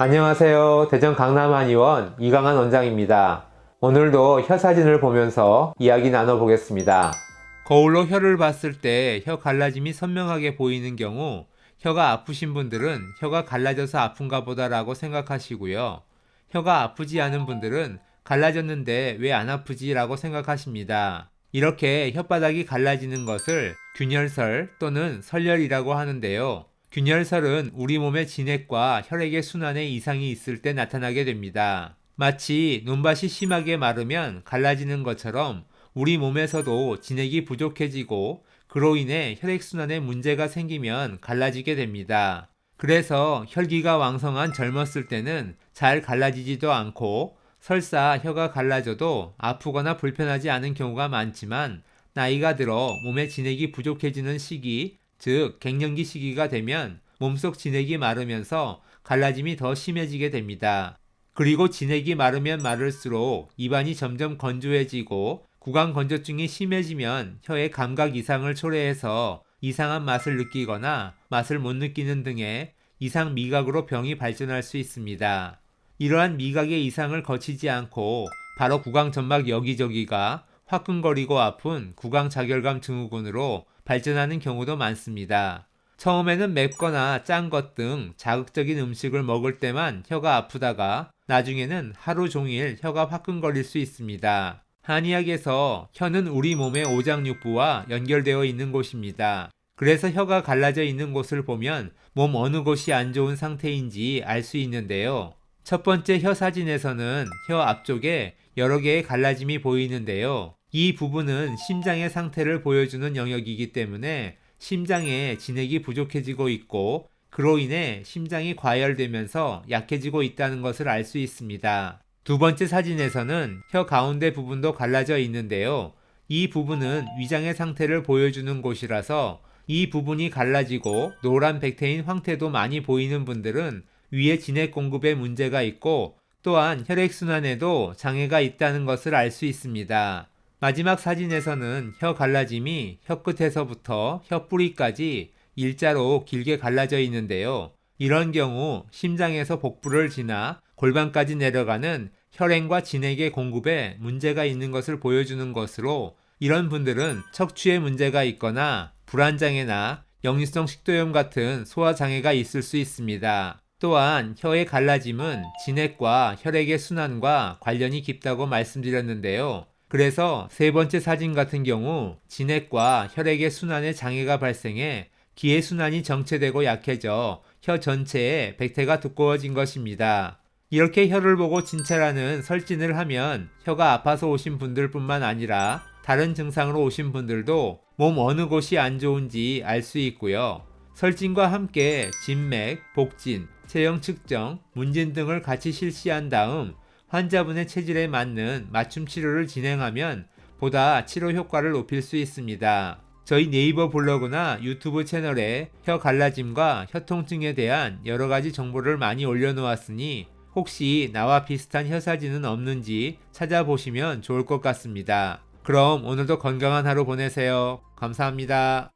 안녕하세요. 대전 강남한의원 이강한 원장입니다. 오늘도 혀 사진을 보면서 이야기 나눠보겠습니다. 거울로 혀를 봤을 때 혀 갈라짐이 선명하게 보이는 경우 혀가 아프신 분들은 혀가 갈라져서 아픈가 보다라고 생각하시고요. 혀가 아프지 않은 분들은 갈라졌는데 왜 안 아프지? 라고 생각하십니다. 이렇게 혓바닥이 갈라지는 것을 균열설 또는 설열이라고 하는데요. 균열설은 우리 몸의 진액과 혈액의 순환에 이상이 있을 때 나타나게 됩니다. 마치 눈밭이 심하게 마르면 갈라지는 것처럼 우리 몸에서도 진액이 부족해지고 그로 인해 혈액순환에 문제가 생기면 갈라지게 됩니다. 그래서 혈기가 왕성한 젊었을 때는 잘 갈라지지도 않고 설사 혀가 갈라져도 아프거나 불편하지 않은 경우가 많지만 나이가 들어 몸에 진액이 부족해지는 시기, 즉 갱년기 시기가 되면 몸속 진액이 마르면서 갈라짐이 더 심해지게 됩니다. 그리고 진액이 마르면 마를수록 입안이 점점 건조해지고 구강 건조증이 심해지면 혀의 감각 이상을 초래해서 이상한 맛을 느끼거나 맛을 못 느끼는 등의 이상 미각으로 병이 발전할 수 있습니다. 이러한 미각의 이상을 거치지 않고 바로 구강 점막 여기저기가 화끈거리고 아픈 구강 자결감 증후군으로 발전하는 경우도 많습니다. 처음에는 맵거나 짠 것 등 자극적인 음식을 먹을 때만 혀가 아프다가 나중에는 하루 종일 혀가 화끈거릴 수 있습니다. 한의학에서 혀는 우리 몸의 오장육부와 연결되어 있는 곳입니다. 그래서 혀가 갈라져 있는 곳을 보면 몸 어느 곳이 안 좋은 상태인지 알 수 있는데요. 첫 번째 혀 사진에서는 혀 앞쪽에 여러 개의 갈라짐이 보이는데요. 이 부분은 심장의 상태를 보여주는 영역이기 때문에 심장에 진액이 부족해지고 있고 그로 인해 심장이 과열되면서 약해지고 있다는 것을 알 수 있습니다. 두 번째 사진에서는 혀 가운데 부분도 갈라져 있는데요. 이 부분은 위장의 상태를 보여주는 곳이라서 이 부분이 갈라지고 노란 백태인 황태도 많이 보이는 분들은 위에 진액 공급에 문제가 있고 또한 혈액순환에도 장애가 있다는 것을 알 수 있습니다. 마지막 사진에서는 혀 갈라짐이 혀 끝에서부터 혀 뿌리까지 일자로 길게 갈라져 있는데요. 이런 경우 심장에서 복부를 지나 골반까지 내려가는 혈행과 진액의 공급에 문제가 있는 것을 보여주는 것으로 이런 분들은 척추에 문제가 있거나 불안장애나 역류성 식도염 같은 소화장애가 있을 수 있습니다. 또한 혀의 갈라짐은 진액과 혈액의 순환과 관련이 깊다고 말씀드렸는데요. 그래서 세 번째 사진 같은 경우 진액과 혈액의 순환에 장애가 발생해 기의 순환이 정체되고 약해져 혀 전체에 백태가 두꺼워진 것입니다. 이렇게 혀를 보고 진찰하는 설진을 하면 혀가 아파서 오신 분들뿐만 아니라 다른 증상으로 오신 분들도 몸 어느 곳이 안 좋은지 알 수 있고요. 설진과 함께 진맥, 복진, 체형 측정, 문진 등을 같이 실시한 다음 환자분의 체질에 맞는 맞춤 치료를 진행하면 보다 치료 효과를 높일 수 있습니다. 저희 네이버 블로그나 유튜브 채널에 혀 갈라짐과 혀 통증에 대한 여러 가지 정보를 많이 올려놓았으니 혹시 나와 비슷한 혀 사진은 없는지 찾아보시면 좋을 것 같습니다. 그럼 오늘도 건강한 하루 보내세요. 감사합니다.